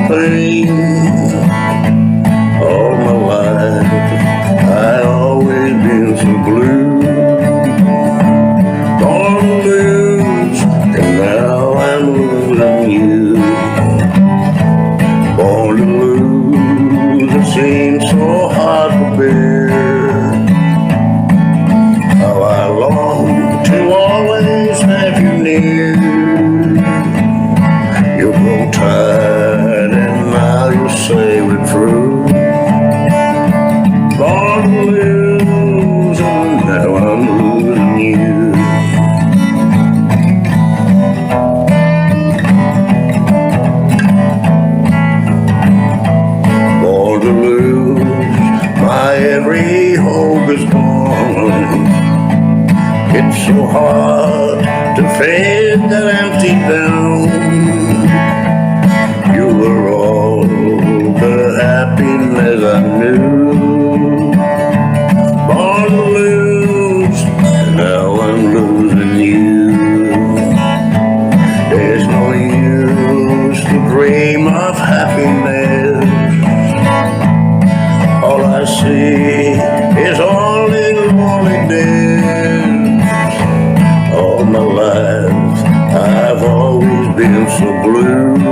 pain. All my life I always been so blue. Born to lose, and now I'm losing you. Born to lose, it seems so hard to bear. How I long to always have you near. You grow tired and now you say we're through. Born to lose, and now I'm losing you. Born to lose, my every hope is gone. It's so hard to fade that empty down. You were all the happiness I knew. Born to lose, and now I'm losing you. There's no use to dream of happiness. All I see is only loneliness. All my life I've always been so blue.